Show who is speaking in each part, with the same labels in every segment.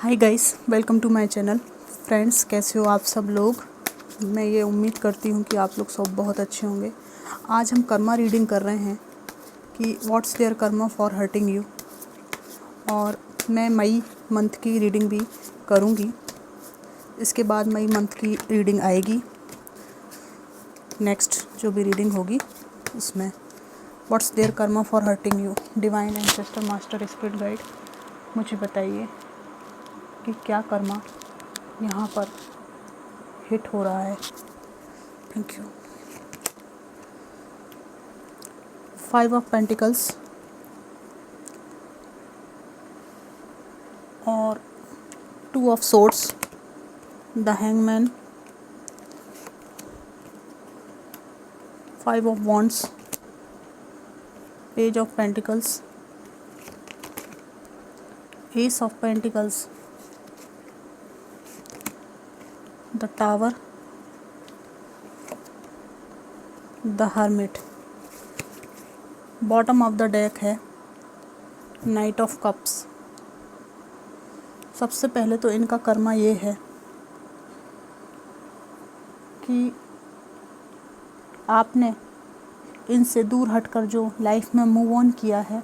Speaker 1: Hi guys, welcome to my channel. Friends, कैसे हो आप सब लोग। मैं ये उम्मीद करती हूँ कि आप लोग सब बहुत अच्छे होंगे। आज हम कर्मा रीडिंग कर रहे हैं कि what's their karma for hurting you. और मैं मई मंथ की रीडिंग भी करूँगी। इसके बाद मई मंथ की रीडिंग आएगी, नेक्स्ट जो भी रीडिंग होगी उसमें what's their karma for hurting you. Divine ancestor, master, spirit guide, मुझे बताइए कि क्या कर्मा यहाँ पर हिट हो रहा है। Thank you. 5 ऑफ पेंटिकल्स और 2 of swords, the hangman, 5 of wands, page of pentacles, S of pentacles, the tower, the hermit. Bottom of the deck है नाइट ऑफ कप्स। सबसे पहले तो इनका कर्मा ये है कि आपने इनसे दूर हटकर जो लाइफ में मूव ऑन किया है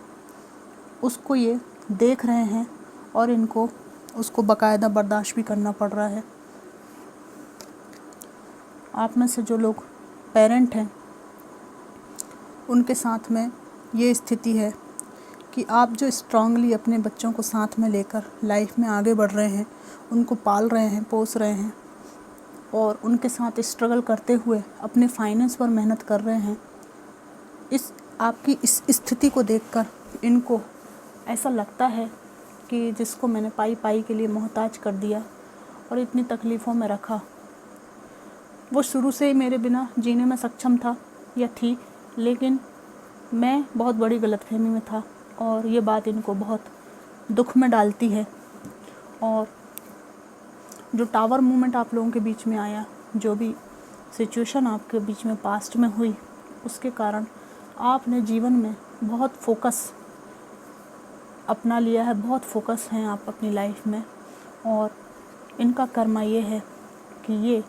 Speaker 1: उसको ये देख रहे हैं और इनको उसको बाकायदा बर्दाश्त भी करना पड़ रहा है। आप में से जो लोग पेरेंट हैं उनके साथ में ये स्थिति है कि आप जो स्ट्रांगली अपने बच्चों को साथ में लेकर लाइफ में आगे बढ़ रहे हैं, उनको पाल रहे हैं, पोस रहे हैं और उनके साथ स्ट्रगल करते हुए अपने फाइनेंस पर मेहनत कर रहे हैं, आपकी इस स्थिति को देखकर इनको ऐसा लगता है कि जिसको मैंने पाई पाई के लिए मोहताज कर दिया और इतनी तकलीफ़ों में रखा, वो शुरू से ही मेरे बिना जीने में सक्षम था या थी, लेकिन मैं बहुत बड़ी गलतफहमी में था और ये बात इनको बहुत दुख में डालती है। और जो टावर मूवमेंट आप लोगों के बीच में आया, जो भी सिचुएशन आपके बीच में पास्ट में हुई, उसके कारण आपने जीवन में बहुत फोकस अपना लिया है, बहुत फोकस हैं आप अपनी लाइफ में। और इनका कर्मा ये है कि ये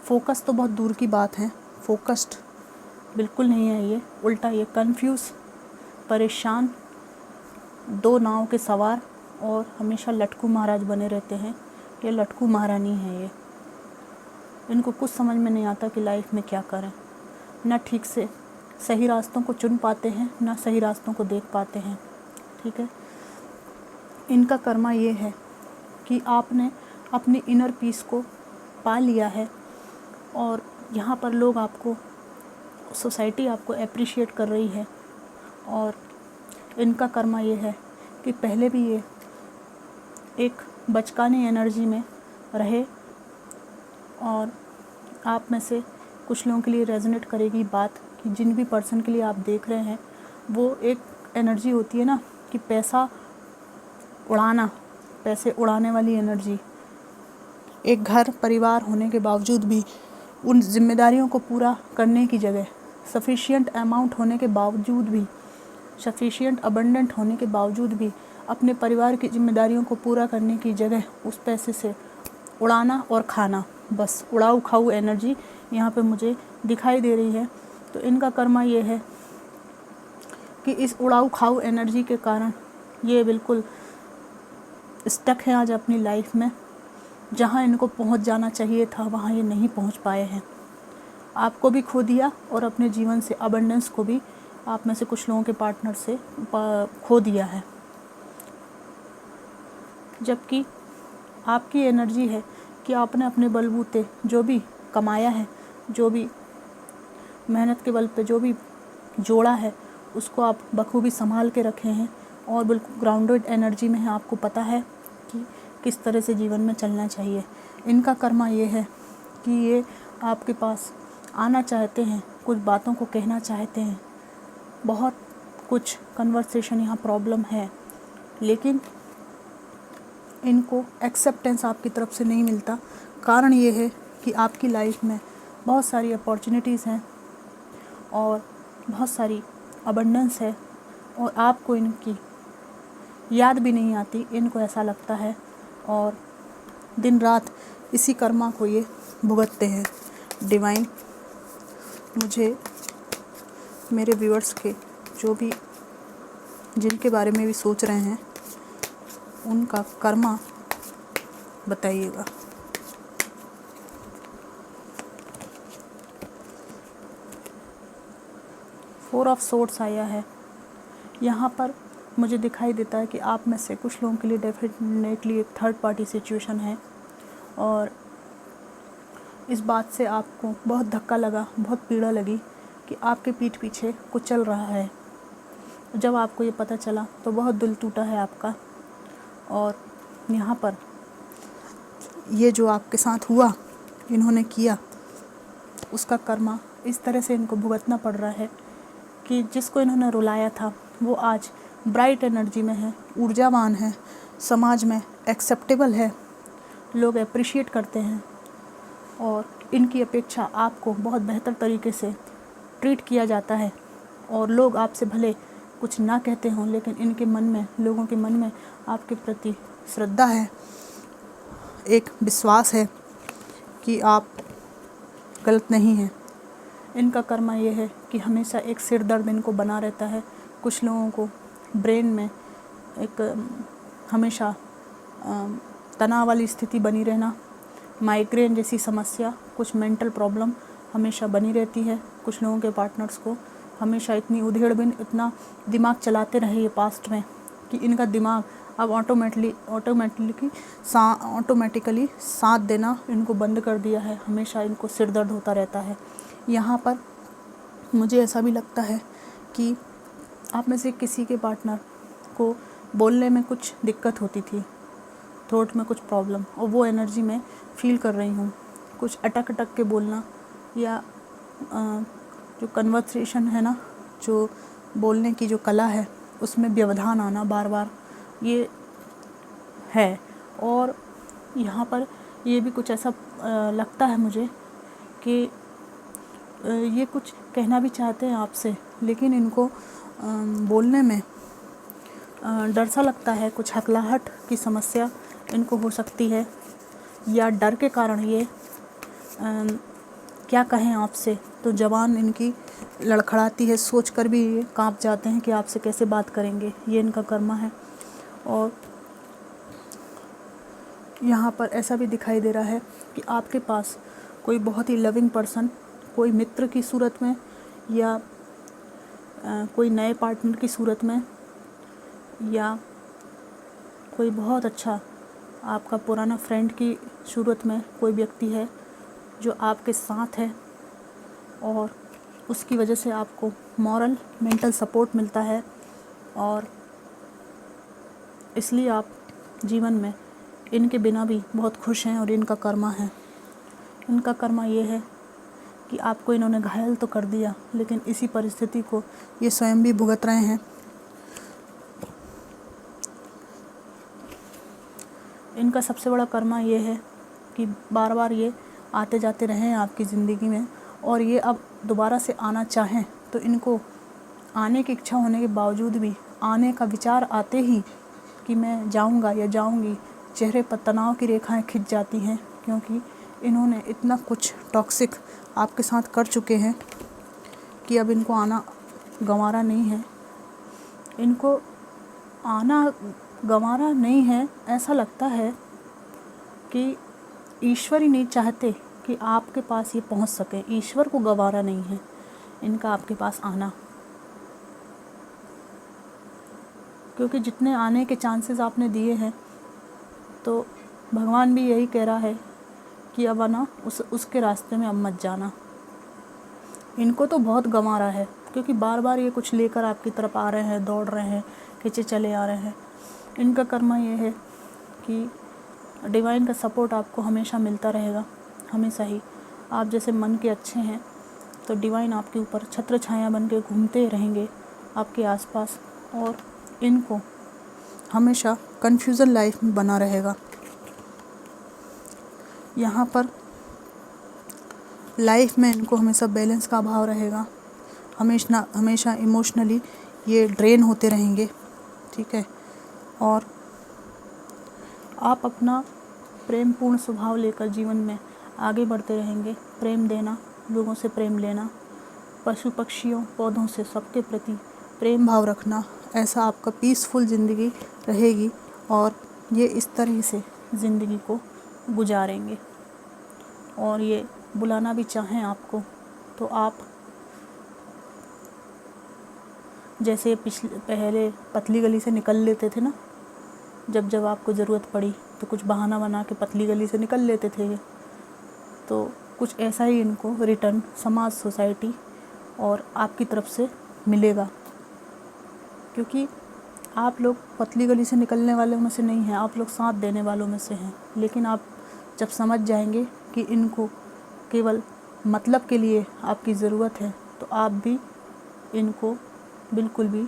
Speaker 1: फोकस तो बहुत दूर की बात है, फोकस्ड बिल्कुल नहीं है ये, उल्टा ये कंफ्यूज, परेशान, दो नाव के सवार और हमेशा लटकू महाराज बने रहते हैं। ये लटकू महारानी है। ये इनको कुछ समझ में नहीं आता कि लाइफ में क्या करें, ना ठीक से सही रास्तों को चुन पाते हैं, ना सही रास्तों को देख पाते हैं। ठीक है, इनका कर्मा ये है कि आपने अपनी इनर पीस को पा लिया है और यहाँ पर लोग आपको, सोसाइटी आपको अप्रिशिएट कर रही है। और इनका कर्मा ये है कि पहले भी ये एक बचकानी एनर्जी में रहे और आप में से कुछ लोगों के लिए रेजोनेट करेगी बात कि जिन भी पर्सन के लिए आप देख रहे हैं वो एक एनर्जी होती है ना कि पैसा उड़ाना, पैसे उड़ाने वाली एनर्जी। एक घर परिवार होने के बावजूद भी उन जिम्मेदारियों को पूरा करने की जगह, सफिशिएंट अमाउंट होने के बावजूद भी, सफिशिएंट अबंडेंट होने के बावजूद भी अपने परिवार की जिम्मेदारियों को पूरा करने की जगह उस पैसे से उड़ाना और खाना, बस उड़ाऊ खाऊ एनर्जी यहाँ पे मुझे दिखाई दे रही है। तो इनका कर्मा ये है कि इस उड़ाऊ खाऊ एनर्जी के कारण ये बिल्कुल स्टक है आज अपनी लाइफ में। जहाँ इनको पहुँच जाना चाहिए था वहाँ ये नहीं पहुँच पाए हैं। आपको भी खो दिया और अपने जीवन से अबंडेंस को भी आप में से कुछ लोगों के पार्टनर से खो दिया है। जबकि आपकी एनर्जी है कि आपने अपने बलबूते जो भी कमाया है, जो भी मेहनत के बल पे जो भी जोड़ा है, उसको आप बखूबी संभाल के रखे हैं और बिल्कुल ग्राउंडेड एनर्जी में है। आपको पता है कि किस तरह से जीवन में चलना चाहिए। इनका कर्मा ये है कि ये आपके पास आना चाहते हैं, कुछ बातों को कहना चाहते हैं, बहुत कुछ कन्वर्सेशन यहाँ प्रॉब्लम है, लेकिन इनको एक्सेप्टेंस आपकी तरफ से नहीं मिलता। कारण ये है कि आपकी लाइफ में बहुत सारी अपॉर्चुनिटीज़ हैं और बहुत सारी अबंडेंस है और आपको इनकी याद भी नहीं आती। इनको ऐसा लगता है और दिन रात इसी कर्मा को ये भुगतते हैं। डिवाइन मुझे मेरे व्यूअर्स के जो भी जिनके बारे में भी सोच रहे हैं उनका कर्मा बताइएगा। फोर ऑफ सोर्ड्स आया है। यहाँ पर मुझे दिखाई देता है कि आप में से कुछ लोगों के लिए डेफिनेटली एक थर्ड पार्टी सिचुएशन है और इस बात से आपको बहुत धक्का लगा, बहुत पीड़ा लगी कि आपके पीठ पीछे कुछ चल रहा है। जब आपको ये पता चला तो बहुत दिल टूटा है आपका। और यहाँ पर ये जो आपके साथ हुआ, इन्होंने किया, उसका कर्मा इस तरह से इनको भुगतना पड़ रहा है कि जिसको इन्होंने रुलाया था वो आज ब्राइट एनर्जी में है, ऊर्जावान है, समाज में एक्सेप्टेबल है, लोग अप्रिशिएट करते हैं और इनकी अपेक्षा आपको बहुत बेहतर तरीके से ट्रीट किया जाता है और लोग आपसे भले कुछ ना कहते हों लेकिन इनके मन में, लोगों के मन में आपके प्रति श्रद्धा है, एक विश्वास है कि आप गलत नहीं हैं। इनका कर्मा ये है कि हमेशा एक सिर दर्द इनको बना रहता है। कुछ लोगों को ब्रेन में एक हमेशा तनाव वाली स्थिति बनी रहना, माइग्रेन जैसी समस्या, कुछ मेंटल प्रॉब्लम हमेशा बनी रहती है। कुछ लोगों के पार्टनर्स को हमेशा इतनी उधेड़-बुन, इतना दिमाग चलाते रहे ये पास्ट में कि इनका दिमाग अब ऑटोमेटिकली साथ देना इनको बंद कर दिया है। हमेशा इनको सिर दर्द होता रहता है। यहाँ पर मुझे ऐसा भी लगता है कि आप में से किसी के पार्टनर को बोलने में कुछ दिक्कत होती थी, थ्रोट में कुछ प्रॉब्लम, और वो एनर्जी में फील कर रही हूँ। कुछ अटक के बोलना या जो कन्वर्सेशन है ना, जो बोलने की जो कला है, उसमें व्यवधान आना बार बार, ये है। और यहाँ पर ये भी कुछ ऐसा लगता है मुझे कि ये कुछ कहना भी चाहते हैं आपसे लेकिन इनको बोलने में डर सा लगता है। कुछ हकलाहट की समस्या इनको हो सकती है या डर के कारण ये क्या कहें आपसे, तो ज़बान इनकी लड़खड़ाती है, सोच कर भी ये कांप जाते हैं कि आपसे कैसे बात करेंगे। ये इनका कर्मा है। और यहाँ पर ऐसा भी दिखाई दे रहा है कि आपके पास कोई बहुत ही लविंग पर्सन, कोई मित्र की सूरत में या कोई नए पार्टनर की सूरत में या कोई बहुत अच्छा आपका पुराना फ्रेंड की सूरत में कोई व्यक्ति है जो आपके साथ है और उसकी वजह से आपको मॉरल मेंटल सपोर्ट मिलता है और इसलिए आप जीवन में इनके बिना भी बहुत खुश हैं। और इनका कर्मा है, इनका कर्मा ये है कि आपको इन्होंने घायल तो कर दिया लेकिन इसी परिस्थिति को ये स्वयं भी भुगत रहे हैं। इनका सबसे बड़ा कर्मा ये है कि बार बार ये आते जाते रहे हैं आपकी ज़िंदगी में और ये अब दोबारा से आना चाहें तो इनको आने की इच्छा होने के बावजूद भी आने का विचार आते ही कि मैं जाऊंगा या जाऊंगी, चेहरे पर तनाव की रेखाएं खिंच जाती हैं क्योंकि इन्होंने इतना कुछ टॉक्सिक आपके साथ कर चुके हैं कि अब इनको आना गंवारा नहीं है। इनको आना गंवारा नहीं है, ऐसा लगता है कि ईश्वर ही नहीं चाहते कि आपके पास ये पहुंच सके। ईश्वर को गंवारा नहीं है इनका आपके पास आना, क्योंकि जितने आने के चांसेस आपने दिए हैं तो भगवान भी यही कह रहा है कि अब आना उसके रास्ते में अब मत जाना। इनको तो बहुत गंवारा है क्योंकि बार बार ये कुछ लेकर आपकी तरफ आ रहे हैं, दौड़ रहे हैं, खींचे चले आ रहे हैं। इनका कर्मा ये है कि डिवाइन का सपोर्ट आपको हमेशा मिलता रहेगा, हमेशा ही। आप जैसे मन के अच्छे हैं तो डिवाइन आपके ऊपर छत्र छाया बन के घूमते रहेंगे आपके आसपास और इनको हमेशा कन्फ्यूज़न लाइफ में बना रहेगा। यहाँ पर लाइफ में इनको हमेशा बैलेंस का अभाव रहेगा, हमेशा इमोशनली ये ड्रेन होते रहेंगे, ठीक है। और आप अपना प्रेमपूर्ण स्वभाव लेकर जीवन में आगे बढ़ते रहेंगे। प्रेम देना, लोगों से प्रेम लेना, पशु पक्षियों पौधों से सबके प्रति प्रेम भाव रखना, ऐसा आपका पीसफुल ज़िंदगी रहेगी और ये इस तरह से ज़िंदगी को गुजारेंगे। और ये बुलाना भी चाहें आपको तो आप जैसे पहले पतली गली से निकल लेते थे ना, जब आपको ज़रूरत पड़ी तो कुछ बहाना बना के पतली गली से निकल लेते थे ये, तो कुछ ऐसा ही इनको रिटर्न समाज, सोसाइटी और आपकी तरफ से मिलेगा। क्योंकि आप लोग पतली गली से निकलने वालों में से नहीं हैं, आप लोग साथ देने वालों में से हैं। लेकिन आप जब समझ जाएंगे कि इनको केवल मतलब के लिए आपकी ज़रूरत है, तो आप भी इनको बिल्कुल भी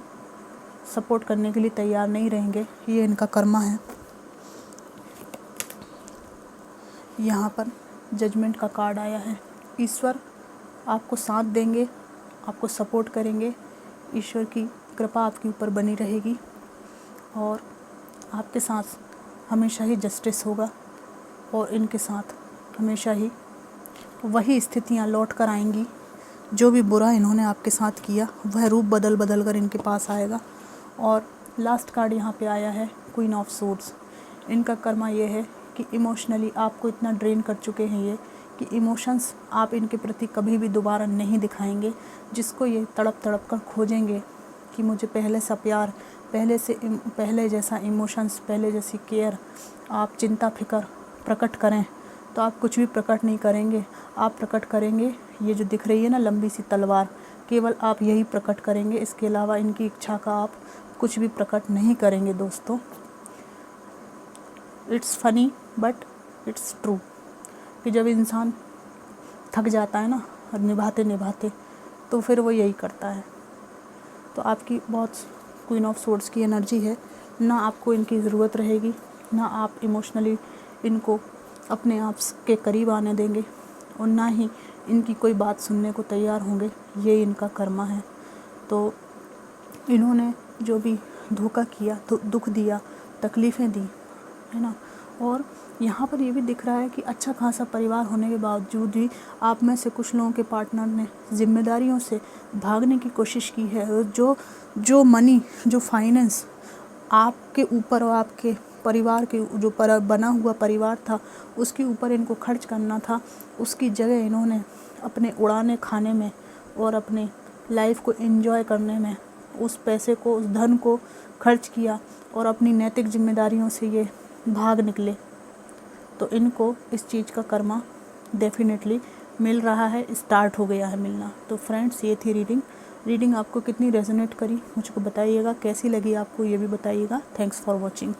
Speaker 1: सपोर्ट करने के लिए तैयार नहीं रहेंगे। ये इनका कर्मा है। यहाँ पर जजमेंट का कार्ड आया है। ईश्वर आपको साथ देंगे, आपको सपोर्ट करेंगे। ईश्वर की कृपा आपके ऊपर बनी रहेगी और आपके साथ हमेशा ही जस्टिस होगा और इनके साथ हमेशा ही वही स्थितियाँ लौट कर आएंगी। जो भी बुरा इन्होंने आपके साथ किया वह रूप बदल बदल कर इनके पास आएगा। और लास्ट कार्ड यहाँ पे आया है क्वीन ऑफ सोर्ड्स। इनका कर्मा ये है कि इमोशनली आपको इतना ड्रेन कर चुके हैं ये कि इमोशंस आप इनके प्रति कभी भी दोबारा नहीं दिखाएंगे। जिसको ये तड़प तड़प कर खोजेंगे कि मुझे पहले सा प्यार, पहले जैसा इमोशंस, पहले जैसी केयर, आप चिंता फिक्र प्रकट करें, तो आप कुछ भी प्रकट नहीं करेंगे। आप प्रकट करेंगे ये जो दिख रही है ना लंबी सी तलवार, केवल आप यही प्रकट करेंगे। इसके अलावा इनकी इच्छा का आप कुछ भी प्रकट नहीं करेंगे दोस्तों। It's funny but it's true कि जब इंसान थक जाता है ना और निभाते निभाते, तो फिर वो यही करता है। तो आपकी बहुत क्वीन ऑफ सोर्ड्स की एनर्जी है। ना आपको इनकी ज़रूरत रहेगी, ना आप इमोशनली इनको अपने आप के करीब आने देंगे और ना ही इनकी कोई बात सुनने को तैयार होंगे। ये इनका कर्मा है। तो इन्होंने जो भी धोखा किया, दुख दिया, तकलीफ़ें दी, है ना। और यहाँ पर ये भी दिख रहा है कि अच्छा खासा परिवार होने के बावजूद भी आप में से कुछ लोगों के पार्टनर ने जिम्मेदारियों से भागने की कोशिश की है। और जो मनी, जो फाइनेंस आपके ऊपर और आपके परिवार के जो बना हुआ परिवार था उसके ऊपर इनको खर्च करना था, उसकी जगह इन्होंने अपने उड़ाने खाने में और अपने लाइफ को एंजॉय करने में उस पैसे को, उस धन को खर्च किया और अपनी नैतिक जिम्मेदारियों से ये भाग निकले। तो इनको इस चीज़ का कर्मा डेफिनेटली मिल रहा है, स्टार्ट हो गया है मिलना। तो फ्रेंड्स, ये थी रीडिंग आपको कितनी रेजोनेट करी मुझको बताइएगा, कैसी लगी आपको ये भी बताइएगा। Thanks for watching.